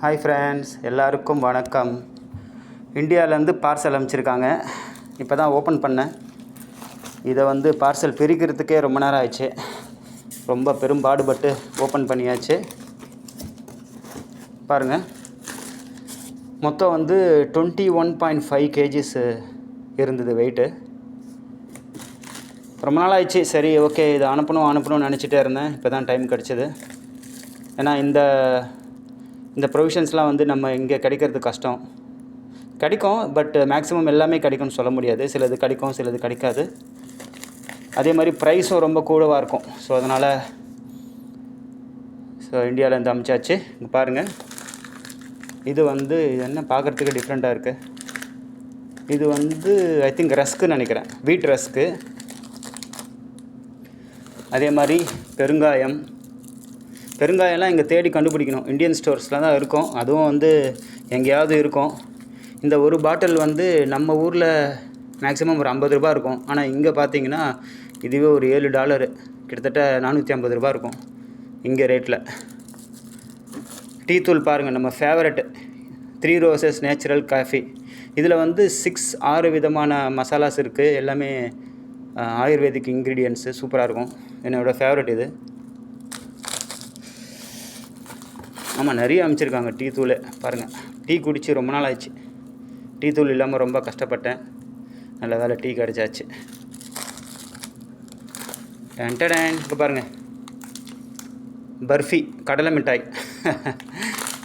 Hi friends, எல்லாருக்கும் வணக்கம். இந்தியாவிலேருந்து பார்சல் அனுப்பிச்சிருக்காங்க. இப்போ தான் ஓப்பன் பண்ணேன். இதை பார்சல் பிரிக்கிறதுக்கே ரொம்ப நேரம் ஆயிடுச்சு. ரொம்ப பெரும்பாடுபட்டு ஓப்பன் பண்ணியாச்சு. பாருங்கள், மொத்தம் 21.5 kgs இருந்தது வெயிட்டு. ரொம்ப நாள் ஆயிடுச்சு. சரி, ஓகே, இதை அனுப்பணும்னு நினச்சிட்டே இருந்தேன். இப்போ தான் டைம் கிடச்சிது. ஏன்னா இந்த ப்ரொவிஷன்ஸ்லாம் நம்ம இங்கே கிடைக்கிறது கஷ்டம். கிடைக்கும், பட் மேக்ஸிமம் எல்லாமே கிடைக்கும்னு சொல்ல முடியாது. சிலது கிடைக்கும், சிலது கிடைக்காது. அதே மாதிரி ப்ரைஸும் ரொம்ப கூடவாக இருக்கும். ஸோ அதனால் இந்தியாவிலேருந்து அனுப்பிச்சாச்சு. இங்கே பாருங்கள், இது என்ன பார்க்குறதுக்கு டிஃப்ரெண்ட்டாக இருக்குது. இது ஐ திங்க் ரஸ்க்குன்னு நினைக்கிறேன், வீட் ரஸ்க்கு. அதே மாதிரி பெருங்காயம்லாம் இங்கே தேடி கண்டுபிடிக்கணும். இந்தியன் ஸ்டோர்ஸில் தான் இருக்கும். அதுவும் எங்கேயாவது இருக்கும். இந்த ஒரு பாட்டில் நம்ம ஊரில் மேக்ஸிமம் ஒரு 50 ரூபா இருக்கும். ஆனால் இங்கே பார்த்தீங்கன்னா இதுவே ஒரு $7, கிட்டத்தட்ட 450 ரூபா இருக்கும் இங்கே ரேட்டில். டீ தூள் பாருங்கள், நம்ம ஃபேவரட் 3 Roses நேச்சுரல் காஃபி. இதில் 6 விதமான மசாலாஸ் இருக்குது. எல்லாமே ஆயுர்வேதிக் இன்க்ரீடியன்ட்ஸு. சூப்பராக இருக்கும். என்னோடய ஃபேவரட் இது. ஆமாம், நிறைய அமைச்சிருக்காங்க டீ தூள். பாருங்கள், டீ குடித்து ரொம்ப நாள் ஆயிடுச்சு. டீ தூள் இல்லாமல் ரொம்ப கஷ்டப்பட்டேன். நல்ல வேலை டீ கிடச்சாச்சு. இப்போ பாருங்கள், பர்ஃபி, கடலை மிட்டாய்.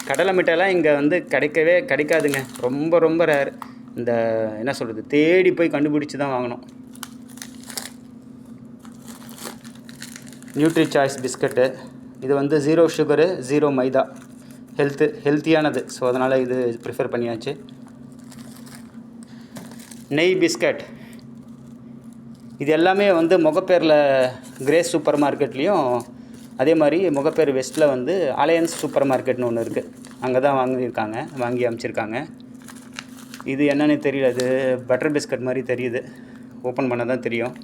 கடலை மிட்டாயெலாம் இங்கே கிடைக்காதுங்க. ரொம்ப ரொம்ப ரேர். என்ன சொல்கிறது, தேடி போய் கண்டுபிடிச்சி தான் வாங்கணும். Nutri choice biscuit. இது 0 சுகரு 0 மைதா. ஹெல்த்தியானது. ஸோ அதனால் இது ப்ரிஃபர் பண்ணியாச்சு. நெய் பிஸ்கட். இது எல்லாமே முகப்பேரில் கிரேஸ் சூப்பர் மார்க்கெட்லேயும், அதே மாதிரி முகப்பேர் வெஸ்ட்டில் அலையன்ஸ் சூப்பர் மார்க்கெட்னு ஒன்று இருக்குது. அங்கே தான் வாங்கி அமைச்சிருக்காங்க. இது என்னன்னு தெரியல. அது பட்டர் பிஸ்கட் மாதிரி தெரியுது. ஓப்பன் பண்ண தான் தெரியும்.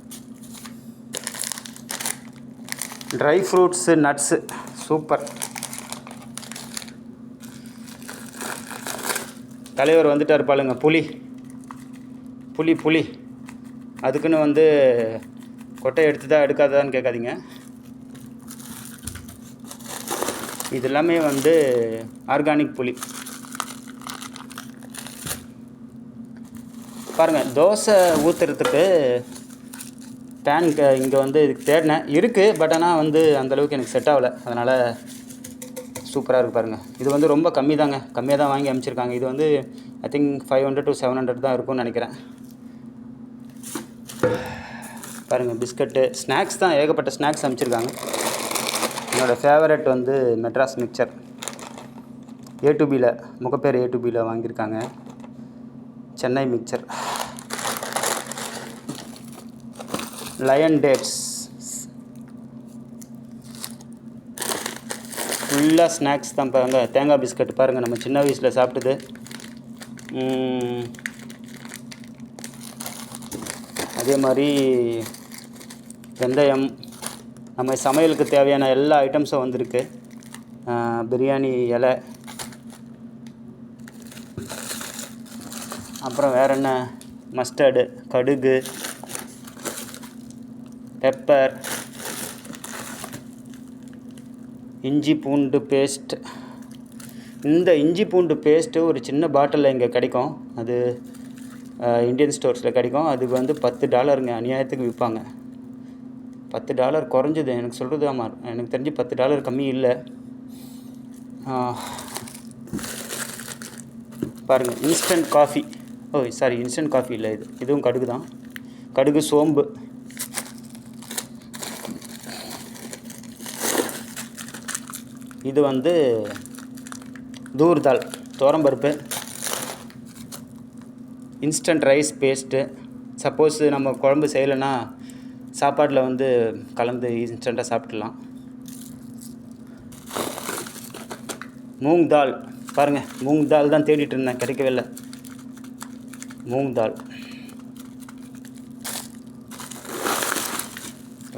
Dry fruits, nuts, super. தலைவர் வந்துட்டார் பாருங்க. புளி அதுக்குன்னு கொட்டை எடுத்துதா எடுக்காதான்னு கேட்காதீங்க. இது எல்லாமே ஆர்கானிக் புளி. பாருங்கள், தோசை ஊற்றுறதுக்கு பேன் இங்கே இதுக்கு தேடினேன். இருக்குது, பட் ஆனால் அந்தளவுக்கு எனக்கு செட் ஆகலை. அதனால் சூப்பராக இருக்குது பாருங்கள். இது ரொம்ப கம்மியாக தான் வாங்கி அமைச்சிருக்காங்க. இது ஐ திங்க் 500 to 700 தான் இருக்கும்னு நினைக்கிறேன். பாருங்கள், பிஸ்கட்டு, ஸ்நாக்ஸ் தான் ஏகப்பட்ட ஸ்நாக்ஸ் அமைச்சிருக்காங்க. என்னோடய ஃபேவரட் மெட்ராஸ் மிக்சர். A2Bயில், முகப்பேர் A2Bயில் வாங்கியிருக்காங்க. சென்னை மிக்சர். Lion dates. ஃபுல்லாக ஸ்நாக்ஸ் தான் பாருங்கள். தேங்காய் பிஸ்கட் பாருங்கள், நம்ம சின்ன வயசில் சாப்பிட்டது. அதே மாதிரி வெந்தயம். நம்ம சமையலுக்கு தேவையான எல்லா ஐட்டம்ஸும் வந்திருக்கு. பிரியாணி இலை. அப்புறம் வேறு என்ன, மஸ்டர்டு, கடுகு, பெப்பர், இஞ்சி பூண்டு பேஸ்ட். இந்த இஞ்சி பூண்டு பேஸ்ட்டு ஒரு சின்ன பாட்டிலில் இங்கே கிடைக்கும். அது இந்தியன் ஸ்டோர்ஸில் கிடைக்கும். அது $10. அநியாயத்துக்கு விற்பாங்க. $10 குறைஞ்சது எனக்கு சொல்கிறது. ஆமாம், எனக்கு தெரிஞ்சு $10 கம்மி இல்லை. பாருங்கள், இன்ஸ்டன்ட் காஃபி. இன்ஸ்டன்ட் காஃபி இல்லை, இதுவும் கடுகு தான். கடுகு, சோம்பு. இது தூர் தால், துவரம்பருப்பு. Instant rice paste. சப்போஸ் நம்ம குழம்பு செய்யலைன்னா சாப்பாட்டில் கலந்து இன்ஸ்டண்ட்டாக சாப்பிட்லாம். மூங் தால். பாருங்கள், மூங் தால் தான் தேடிட்டு இருந்தேன், கிடைக்கவே இல்லை. மூங் தால்.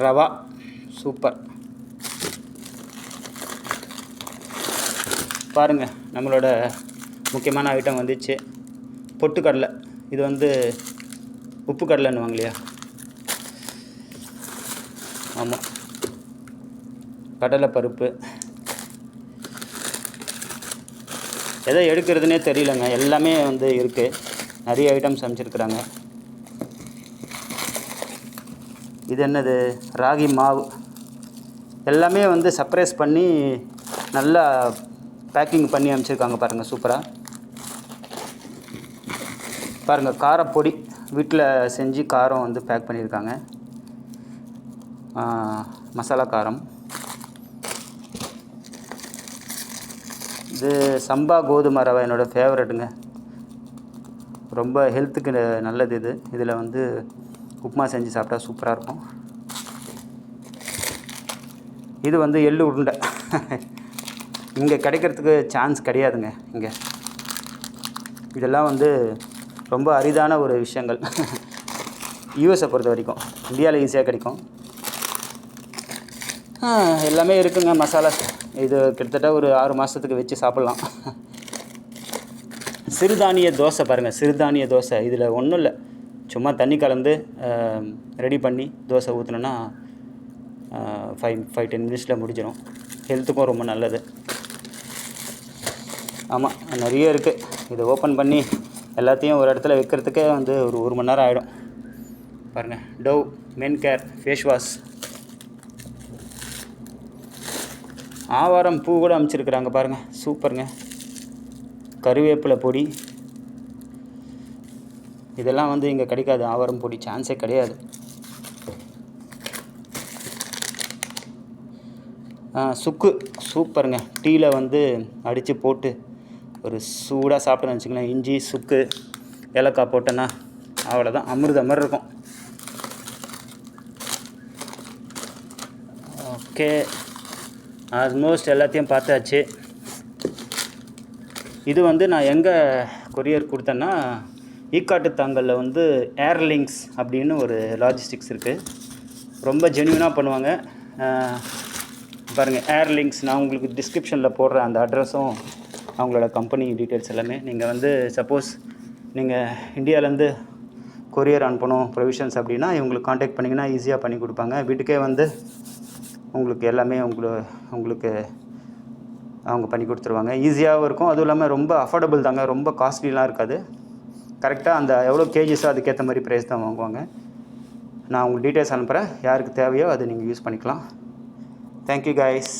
ரவா, சூப்பர். பாருங்கள், நம்மளோட முக்கியமான ஐட்டம் வந்துச்சு. பொட்டுக்கடலை. இது வந்து உப்பு கடலைன்னுவாங்க இல்லையா? ஆமாம், கடலைப்பருப்பு. எதை எடுக்கிறதுனே தெரியலங்க. எல்லாமே வந்து இருக்குது. நிறைய ஐட்டம்ஸ் அமைச்சிருக்கிறாங்க. இது என்னது? ராகி மாவு. எல்லாமே வந்து சர்ப்ரைஸ் பண்ணி நல்லா பேக்கிங் பண்ணி அமைச்சிருக்காங்க பாருங்கள், சூப்பராக. பாருங்கள், காரப்பொடி. வீட்டில் செஞ்சு காரம் வந்து பேக் பண்ணியிருக்காங்க. மசாலா காரம். இது சம்பா கோதுமை ரவை, என்னோடய ஃபேவரட்டுங்க. ரொம்ப ஹெல்த்துக்கு நல்லது இது. இதில் வந்து உப்புமா செஞ்சு சாப்பிட்டா சூப்பராக இருக்கும். இது வந்து எள்ளு உருண்டை. இங்கே கிடைக்கிறதுக்கு சான்ஸ் கிடையாதுங்க. இங்கே இதெல்லாம் வந்து ரொம்ப அரிதான ஒரு விஷயங்கள். யூஎஸை பொறுத்த வரைக்கும். இந்தியாவில் ஈஸியாக கிடைக்கும். எல்லாமே இருக்குங்க. மசாலா இது கிட்டத்தட்ட ஒரு 6 மாதத்துக்கு வச்சு சாப்பிட்லாம். சிறுதானிய தோசை பாருங்கள், சிறுதானிய தோசை. இதில் ஒன்றும் இல்லை, சும்மா தண்ணி கலந்து ரெடி பண்ணி தோசை ஊற்றினோன்னா 5-10 மினிட்ஸில் முடிஞ்சிடும். ஹெல்த்துக்கும் ரொம்ப நல்லது. ஆமாம், நிறைய இருக்குது. இதை ஓப்பன் பண்ணி எல்லாத்தையும் ஒரு இடத்துல வைக்கிறதுக்கே வந்து ஒரு 1 மணி நேரம் ஆகிடும். பாருங்கள், டவ் மென் கேர் ஃபேஸ் வாஷ். ஆவாரம் பூ கூட அமைச்சிருக்கிறாங்க பாருங்கள், சூப்பருங்க. கருவேப்பிலை பொடி. இதெல்லாம் வந்து இங்கே கிடைக்காது. ஆவாரம் பொடி சான்ஸே கிடையாது. சுக்கு சூப்பருங்க. டீயில் வந்து அடித்து போட்டு ஒரு சூடாக சாப்பிட்டேன்னு வச்சுக்கலாம். இஞ்சி, சுக்கு, ஏலக்காய் போட்டேன்னா அவ்வளோதான், அமிர்தம் மாதிரி இருக்கும். ஓகே, ஆல்மோஸ்ட் எல்லாத்தையும் பார்த்தாச்சு. இது வந்து நான் எங்கே கொரியர் கொடுத்தேன்னா, ஈக்காட்டு தாங்கலில் வந்து ஏர்லிங்க்ஸ் அப்படின்னு ஒரு லாஜிஸ்டிக்ஸ் இருக்குது. ரொம்ப ஜென்யூனாக பண்ணுவாங்க. பாருங்கள், ஏர்லிங்க்ஸ். நான் உங்களுக்கு டிஸ்கிரிப்ஷனில் போடுற அந்த அட்ரஸும் அவங்களோட கம்பெனி டீட்டெயில்ஸ் எல்லாமே. நீங்கள் வந்து சப்போஸ் நீங்கள் இந்தியாவிலேருந்து கொரியர் அனுப்பணும் ப்ரொவிஷன்ஸ் அப்படின்னா இவங்களுக்கு காண்டாக்ட் பண்ணிங்கன்னா ஈஸியாக பண்ணி கொடுப்பாங்க. வீட்டுக்கே வந்து உங்களுக்கு எல்லாமே உங்களுக்கு அவங்க பண்ணி கொடுத்துருவாங்க. ஈஸியாகவும் இருக்கும். அதுவும் இல்லாமல் ரொம்ப அஃபோர்டபுள் தாங்க. ரொம்ப காஸ்ட்லிலாம் இருக்காது. கரெக்டாக அந்த எவ்வளோ கேஜிஸோ அதுக்கேற்ற மாதிரி ப்ரைஸ் தான் வாங்குவாங்க. நான் உங்களுக்கு டீட்டெயில்ஸ் அனுப்புகிறேன். யாருக்கு தேவையோ அதை நீங்கள் யூஸ் பண்ணிக்கலாம். Thank you guys.